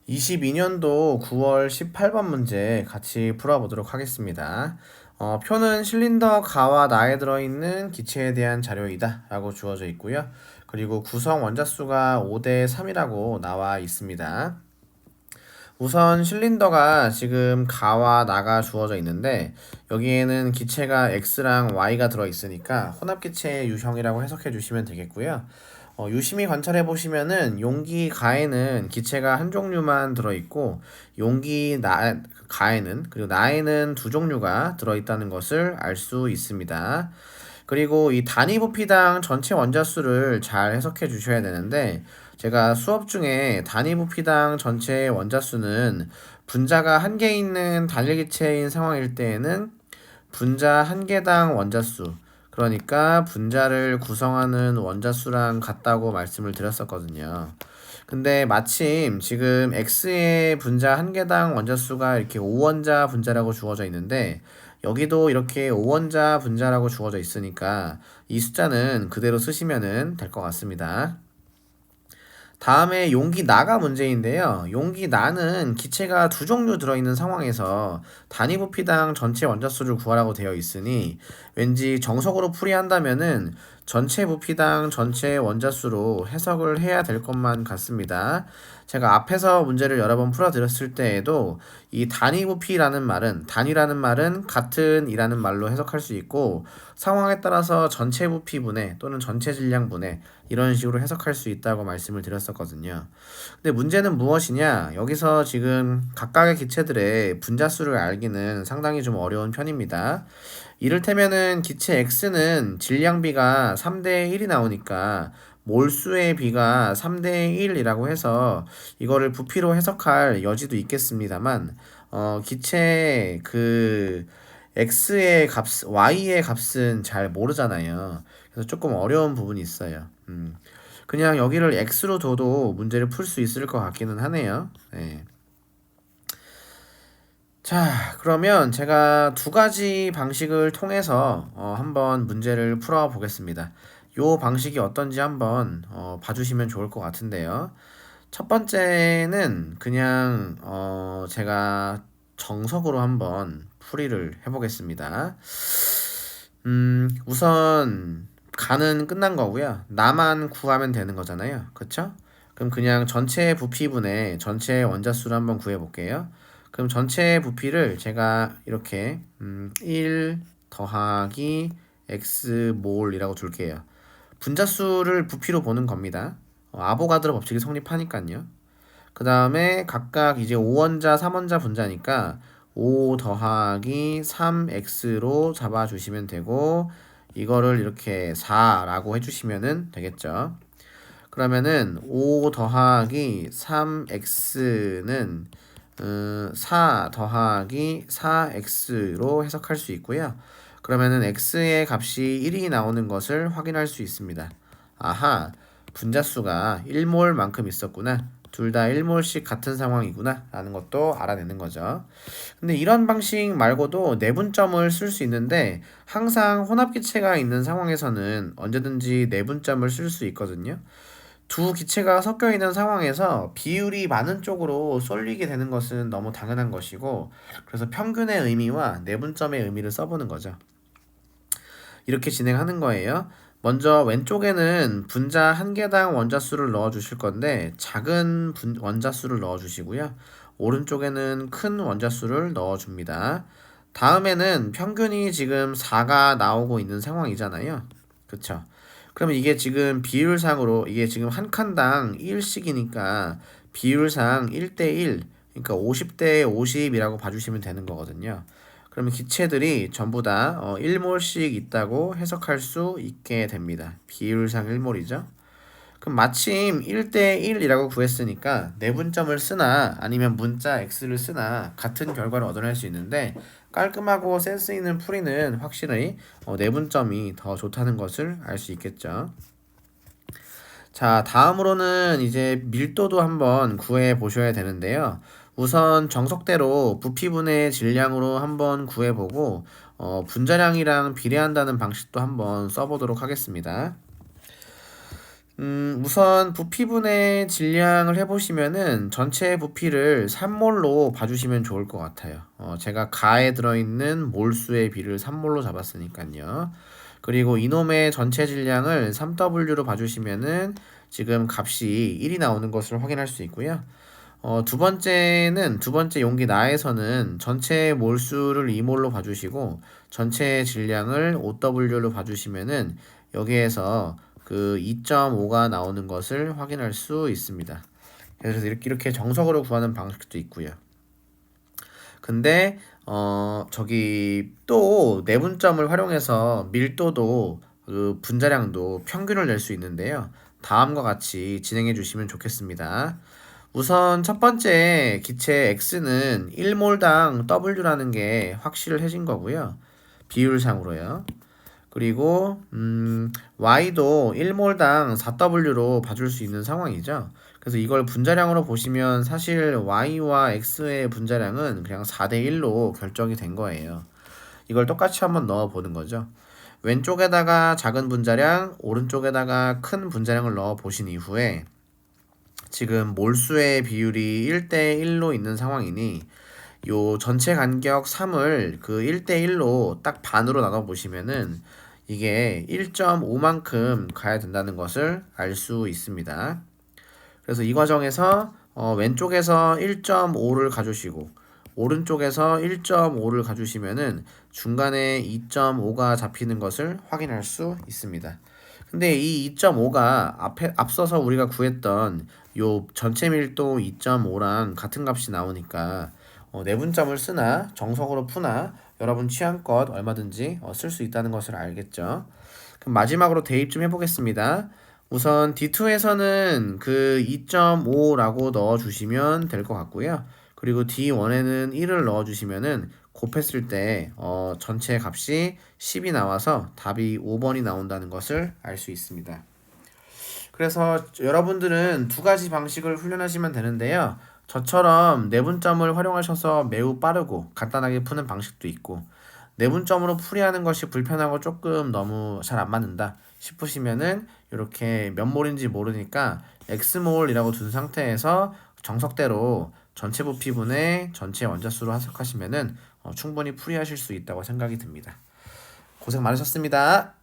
22년도 9월 18번 문제 같이 풀어보도록 하겠습니다. 표는 실린더 가와 나에 들어있는 기체에 대한 자료이다 라고 주어져 있고요. 그리고 구성 원자수가 5대 3이라고 나와 있습니다. 우선 실린더가 지금 가와 나가 주어져 있는데 여기에는 기체가 X랑 Y가 들어있으니까 혼합기체의 유형이라고 해석해 주시면 되겠고요. 유심히 관찰해 보시면은 용기 가에는 기체가 한 종류만 들어있고 용기 가에는 그리고 나에는 두 종류가 들어있다는 것을 알 수 있습니다. 그리고 이 단위 부피당 전체 원자수를 잘 해석해 주셔야 되는데 제가 수업 중에 단위 부피당 전체 원자수는 분자가 한 개 있는 단일 기체인 상황일 때에는 분자 한 개당 원자수, 그러니까 분자를 구성하는 원자수랑 같다고 말씀을 드렸었거든요. 근데 마침 지금 X의 분자 한 개당 원자수가 이렇게 5원자 분자라고 주어져 있는데 여기도 이렇게 5원자 분자라고 주어져 있으니까 이 숫자는 그대로 쓰시면 될 것 같습니다. 다음에 용기 나가 문제인데요. 용기 나는 기체가 두 종류 들어있는 상황에서 단위 부피당 전체 원자수를 구하라고 되어 있으니 왠지 정석으로 풀이한다면은 전체 부피당 전체 원자수로 해석을 해야 될 것만 같습니다. 제가 앞에서 문제를 여러 번 풀어드렸을 때에도 이 단위 부피라는 말은 단위라는 말은 같은 이라는 말로 해석할 수 있고 상황에 따라서 전체 부피분해 또는 전체 질량분해 이런 식으로 해석할 수 있다고 말씀을 드렸었거든요. 근데 문제는 무엇이냐? 여기서 지금 각각의 기체들의 분자수를 알기는 상당히 좀 어려운 편입니다. 이를테면은 기체 X는 질량비가 3대 1이 나오니까 몰수의 비가 3대 1이라고 해서 이거를 부피로 해석할 여지도 있겠습니다만 기체 X의 값, Y의 값은 잘 모르잖아요. 그래서 조금 어려운 부분이 있어요. 그냥 여기를 X로 둬도 문제를 풀 수 있을 것 같기는 하네요. 네. 자, 그러면 제가 두 가지 방식을 통해서 한번 문제를 풀어 보겠습니다. 요 방식이 어떤지 한번 봐주시면 좋을 것 같은데요. 첫 번째는 그냥 제가 정석으로 한번 풀이를 해보겠습니다. 우선 가는 끝난 거고요. 나만 구하면 되는 거잖아요. 그쵸? 그럼 그냥 전체 부피분의 전체 원자수를 한번 구해볼게요. 그럼 전체 부피를 제가 이렇게 1 더하기 x몰이라고 줄게요. 분자수를 부피로 보는 겁니다. 아보가드로 법칙이 성립하니까요. 그 다음에 각각 이제 5원자, 3원자 분자니까 5 더하기 3x로 잡아주시면 되고 이거를 이렇게 4라고 해주시면 되겠죠. 그러면은 5 더하기 3x는 4 더하기 4x로 해석할 수 있고요. 그러면은 x의 값이 1이 나오는 것을 확인할 수 있습니다. 아하, 분자수가 1몰만큼 있었구나. 둘 다 1몰씩 같은 상황이구나 라는 것도 알아내는 거죠. 근데 이런 방식 말고도 내분점을 쓸 수 있는데 항상 혼합기체가 있는 상황에서는 언제든지 내분점을 쓸 수 있거든요. 두 기체가 섞여 있는 상황에서 비율이 많은 쪽으로 쏠리게 되는 것은 너무 당연한 것이고 그래서 평균의 의미와 내분점의 의미를 써보는 거죠. 이렇게 진행하는 거예요. 먼저 왼쪽에는 분자 한 개당 원자수를 넣어 주실 건데 작은 원자수를 넣어 주시고요. 오른쪽에는 큰 원자수를 넣어 줍니다. 다음에는 평균이 지금 4가 나오고 있는 상황이잖아요. 그쵸? 그러면 이게 지금 비율상으로 이게 지금 한 칸당 1씩이니까 비율상 1대1, 그러니까 50대 50이라고 봐주시면 되는 거거든요. 그러면 기체들이 전부 다 1몰씩 있다고 해석할 수 있게 됩니다. 비율상 1몰이죠. 그럼 마침 1대1이라고 구했으니까 내분점을 쓰나 아니면 문자 x를 쓰나 같은 결과를 얻어낼 수 있는데 깔끔하고 센스 있는 풀이는 확실히 내분점이 더 좋다는 것을 알 수 있겠죠. 자, 다음으로는 이제 밀도도 한번 구해 보셔야 되는데요. 우선 정석대로 부피분의 질량으로 한번 구해보고 분자량이랑 비례한다는 방식도 한번 써보도록 하겠습니다. 우선 부피분의 질량을 해보시면은 전체 부피를 3몰로 봐주시면 좋을 것 같아요. 제가 가에 들어있는 몰수의 비를 3몰로 잡았으니까요. 그리고 이놈의 전체 질량을 3W로 봐주시면은 지금 값이 1이 나오는 것을 확인할 수 있고요. 두 번째 용기 나에서는 전체 몰수를 2몰로 봐주시고 전체 질량을 5W로 봐주시면은 여기에서 그 2.5가 나오는 것을 확인할 수 있습니다. 그래서 이렇게 정석으로 구하는 방식도 있고요. 근데 저기 또 내분점을 활용해서 밀도도 그 분자량도 평균을 낼 수 있는데요. 다음과 같이 진행해 주시면 좋겠습니다. 우선 첫 번째 기체 X는 1몰당 W라는 게 확실해진 거고요. 비율상으로요. 그리고 Y도 1몰당 4W로 봐줄 수 있는 상황이죠. 그래서 이걸 분자량으로 보시면 사실 Y와 X의 분자량은 그냥 4대 1로 결정이 된 거예요. 이걸 똑같이 한번 넣어 보는 거죠. 왼쪽에다가 작은 분자량, 오른쪽에다가 큰 분자량을 넣어 보신 이후에 지금 몰수의 비율이 1대 1로 있는 상황이니 요 전체 간격 3을 그 1대 1로 딱 반으로 나눠 보시면은 이게 1.5만큼 가야 된다는 것을 알 수 있습니다. 그래서 이 과정에서 왼쪽에서 1.5를 가주시고 오른쪽에서 1.5를 가주시면은 중간에 2.5가 잡히는 것을 확인할 수 있습니다. 근데 이 2.5가 앞서서 우리가 구했던 요 전체 밀도 2.5랑 같은 값이 나오니까 내분점을 쓰나 정석으로 푸나 여러분 취향껏 얼마든지 쓸 수 있다는 것을 알겠죠. 그럼 마지막으로 대입 좀 해보겠습니다. 우선 D2에서는 그 2.5라고 넣어주시면 될 것 같고요. 그리고 D1에는 1을 넣어주시면은 곱했을 때 전체 값이 10이 나와서 답이 5번이 나온다는 것을 알 수 있습니다. 그래서 여러분들은 두 가지 방식을 훈련하시면 되는데요. 저처럼 내분점을 활용하셔서 매우 빠르고 간단하게 푸는 방식도 있고 내분점으로 풀이하는 것이 불편하고 조금 너무 잘 안 맞는다 싶으시면은 이렇게 몇 몰인지 모르니까 X몰이라고 둔 상태에서 정석대로 전체 부피분의 전체 원자수로 해석하시면은 충분히 풀이하실 수 있다고 생각이 듭니다. 고생 많으셨습니다.